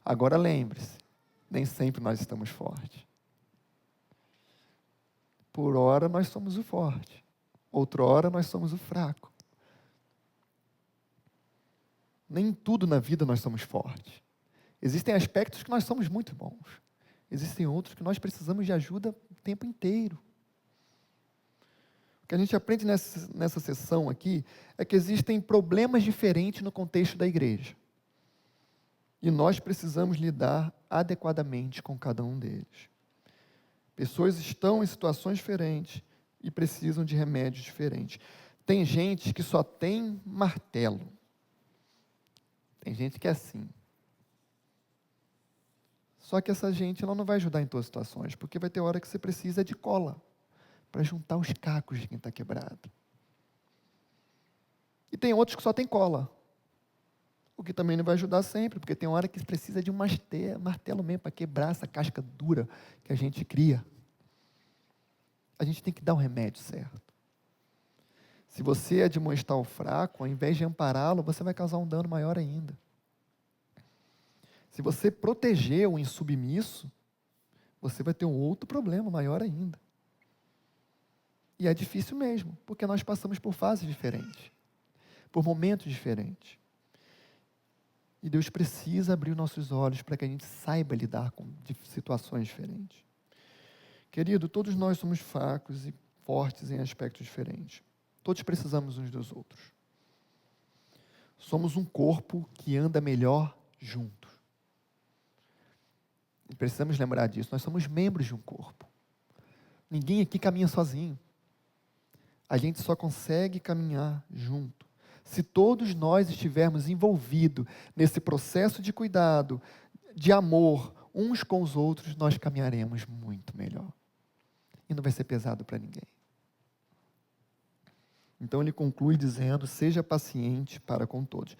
Agora lembre-se, nem sempre nós estamos fortes. Por hora nós somos o forte, outra hora nós somos o fraco. Nem tudo na vida nós somos fortes. Existem aspectos que nós somos muito bons. Existem outros que nós precisamos de ajuda o tempo inteiro. O que a gente aprende nessa sessão aqui é que existem problemas diferentes no contexto da igreja. E nós precisamos lidar adequadamente com cada um deles. Pessoas estão em situações diferentes e precisam de remédios diferentes. Tem gente que só tem martelo. Tem gente que é assim. Só que essa gente ela não vai ajudar em todas as situações, porque vai ter hora que você precisa de cola para juntar os cacos de quem está quebrado. E tem outros que só tem cola, o que também não vai ajudar sempre, porque tem hora que precisa de um martelo mesmo para quebrar essa casca dura que a gente cria. A gente tem que dar o remédio certo. Se você admoestar o fraco, ao invés de ampará-lo, você vai causar um dano maior ainda. Se você proteger o insubmisso, você vai ter um outro problema maior ainda. E é difícil mesmo, porque nós passamos por fases diferentes, por momentos diferentes. E Deus precisa abrir nossos olhos para que a gente saiba lidar com situações diferentes. Querido, todos nós somos fracos e fortes em aspectos diferentes. Todos precisamos uns dos outros. Somos um corpo que anda melhor juntos. Precisamos lembrar disso. Nós somos membros de um corpo. Ninguém aqui caminha sozinho. A gente só consegue caminhar junto se todos nós estivermos envolvidos nesse processo de cuidado, de amor, uns com os outros, nós caminharemos muito melhor. E não vai ser pesado para ninguém. Então ele conclui dizendo, seja paciente para com todos.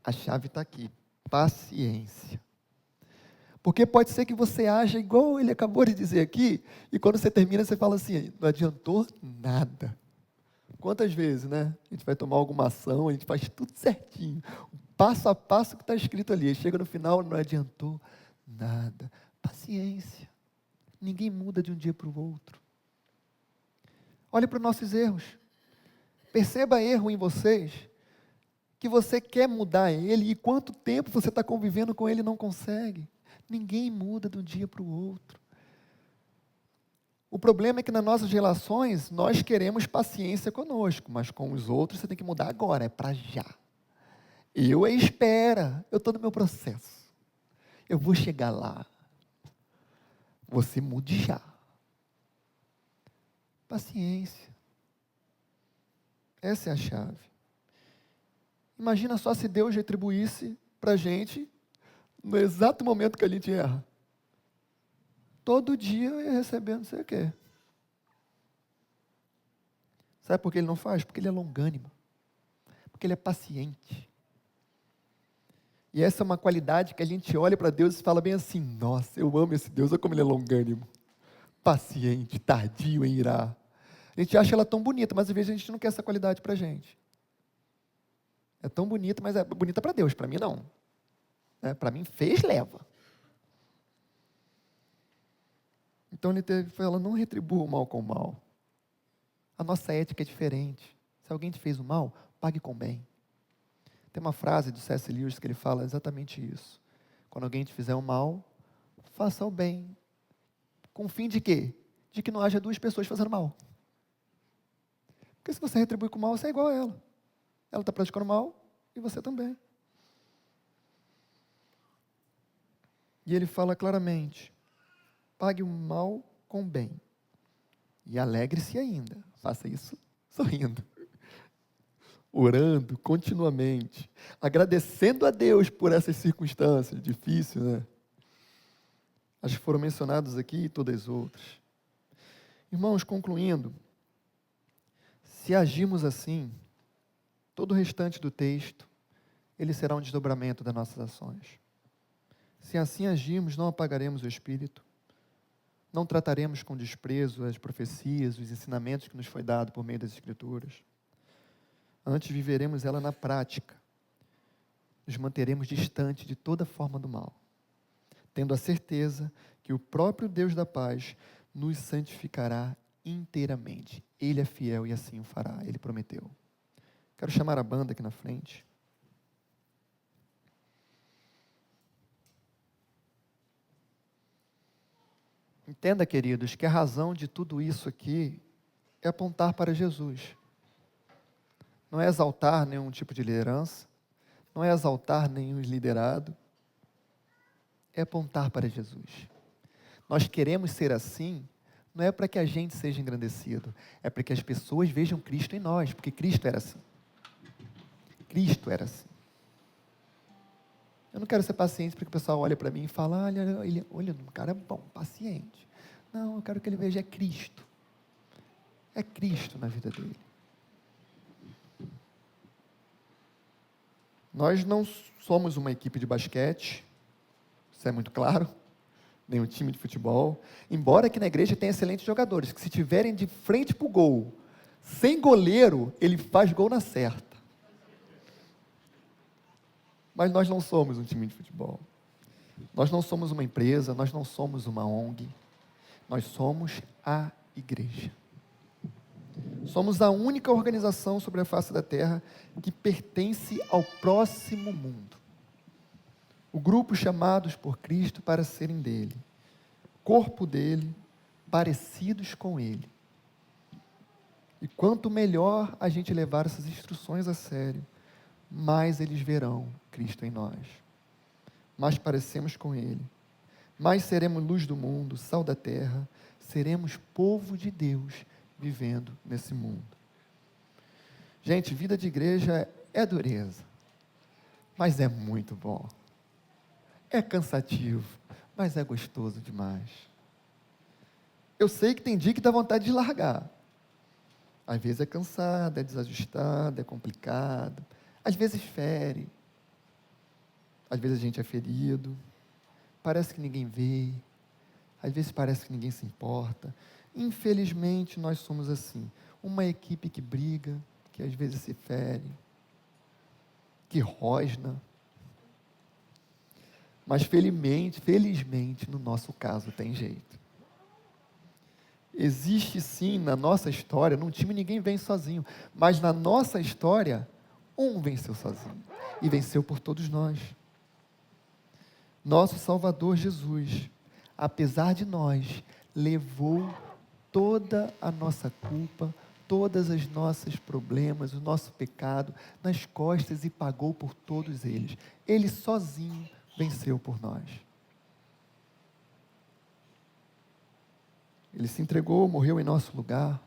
A chave está aqui, paciência. Porque pode ser que você haja igual ele acabou de dizer aqui, e quando você termina, você fala assim, não adiantou nada. Quantas vezes, né? A gente vai tomar alguma ação, a gente faz tudo certinho, o passo a passo que está escrito ali, chega no final, não adiantou nada. Paciência. Ninguém muda de um dia para o outro. Olhe para os nossos erros. Perceba erro em vocês, que você quer mudar ele, e quanto tempo você está convivendo com ele e não consegue. Ninguém muda de um dia para o outro. O problema é que nas nossas relações, nós queremos paciência conosco, mas com os outros você tem que mudar agora, é para já. Eu espera, eu estou no meu processo. Eu vou chegar lá. Você mude já. Paciência. Essa é a chave. Imagina só se Deus retribuísse para a gente no exato momento que a gente erra. Todo dia eu ia receber não sei o quê. Sabe por que ele não faz? Porque ele é longânimo. Porque ele é paciente. E essa é uma qualidade que a gente olha para Deus e fala bem assim, nossa, eu amo esse Deus, olha como ele é longânimo. Paciente, tardio em irar. A gente acha ela tão bonita, mas às vezes a gente não quer essa qualidade para a gente. É tão bonita, mas é bonita para Deus, para mim não. Para mim, fez, leva. Então ele fala, não retribua o mal com o mal. A nossa ética é diferente. Se alguém te fez o mal, pague com bem. Tem uma frase do C.S. Lewis que ele fala exatamente isso. Quando alguém te fizer o mal, faça o bem. Com o fim de quê? De que não haja duas pessoas fazendo mal. Porque se você retribui com o mal, você é igual a ela. Ela está praticando mal e você também. E ele fala claramente, pague o mal com o bem. E alegre-se ainda. Faça isso sorrindo. Orando continuamente. Agradecendo a Deus por essas circunstâncias. Difícil, né? As que foram mencionadas aqui e todas as outras. Irmãos, concluindo. Se agirmos assim, todo o restante do texto, ele será um desdobramento das nossas ações. Se assim agirmos, não apagaremos o Espírito, não trataremos com desprezo as profecias, os ensinamentos que nos foi dado por meio das Escrituras. Antes viveremos ela na prática. Nos manteremos distante de toda forma do mal, tendo a certeza que o próprio Deus da paz nos santificará inteiramente. Ele é fiel e assim o fará, ele prometeu. Quero chamar a banda aqui na frente. Entenda, queridos, que a razão de tudo isso aqui é apontar para Jesus. Não é exaltar nenhum tipo de liderança, não é exaltar nenhum liderado, é apontar para Jesus. Nós queremos ser assim, não é para que a gente seja engrandecido, é para que as pessoas vejam Cristo em nós, porque Cristo era assim. Cristo era assim. Eu não quero ser paciente para que o pessoal olhe para mim e fale, olha, um cara bom, paciente. Não, eu quero que ele veja Cristo. É Cristo na vida dele. Nós não somos uma equipe de basquete, isso é muito claro, nem um time de futebol, embora aqui na igreja tenha excelentes jogadores, que se tiverem de frente para o gol, sem goleiro, ele faz gol na certa. Mas nós não somos um time de futebol. Nós não somos uma empresa, nós não somos uma ONG. Nós somos a igreja. Somos a única organização sobre a face da terra que pertence ao próximo mundo. O grupo chamados por Cristo para serem dele. Corpo dele, parecidos com ele. E quanto melhor a gente levar essas instruções a sério, mais eles verão Cristo em nós. Mais parecemos com ele. mais seremos luz do mundo, sal da terra, seremos povo de Deus vivendo nesse mundo. Gente, vida de igreja é dureza, mas é muito bom. É cansativo, mas é gostoso demais. Eu sei que tem dia que dá vontade de largar. Às vezes é cansado, é desajustado, é complicado. Às vezes fere. Às vezes a gente é ferido. Parece que ninguém vê. Às vezes parece que ninguém se importa. Infelizmente nós somos assim. Uma equipe que briga, que às vezes se fere, que rosna. Mas felizmente, no nosso caso tem jeito. Existe sim na nossa história, num time ninguém vence sozinho, mas na nossa história, um venceu sozinho e venceu por todos nós. Nosso Salvador Jesus, apesar de nós, levou toda a nossa culpa, todas as nossos problemas, o nosso pecado nas costas e pagou por todos eles. Ele sozinho venceu por nós. Ele se entregou, morreu em nosso lugar.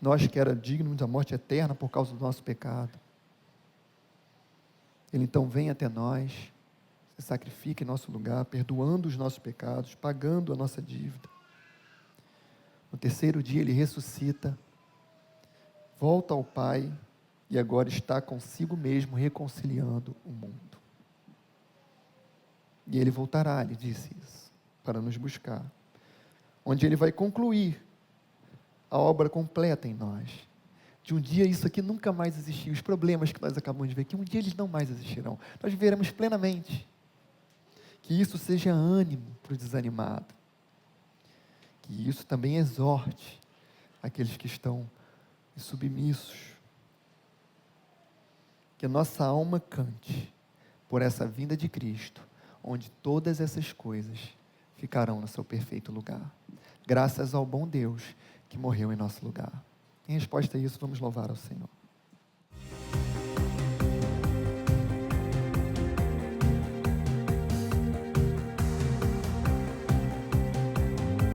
Nós que era dignos da morte eterna por causa do nosso pecado. Ele então vem até nós, se sacrifica em nosso lugar, perdoando os nossos pecados, pagando a nossa dívida. No terceiro dia ele ressuscita, volta ao Pai e agora está consigo mesmo reconciliando o mundo. E ele voltará, ele disse isso, para nos buscar. Onde ele vai concluir a obra completa em nós. De um dia isso aqui nunca mais existir. Os problemas que nós acabamos de ver, que um dia eles não mais existirão. Nós viveremos plenamente. Que isso seja ânimo para o desanimado. Que isso também exorte aqueles que estão submissos. Que a nossa alma cante por essa vinda de Cristo, onde todas essas coisas ficarão no seu perfeito lugar. Graças ao bom Deus que morreu em nosso lugar. Em resposta a isso, vamos louvar ao Senhor.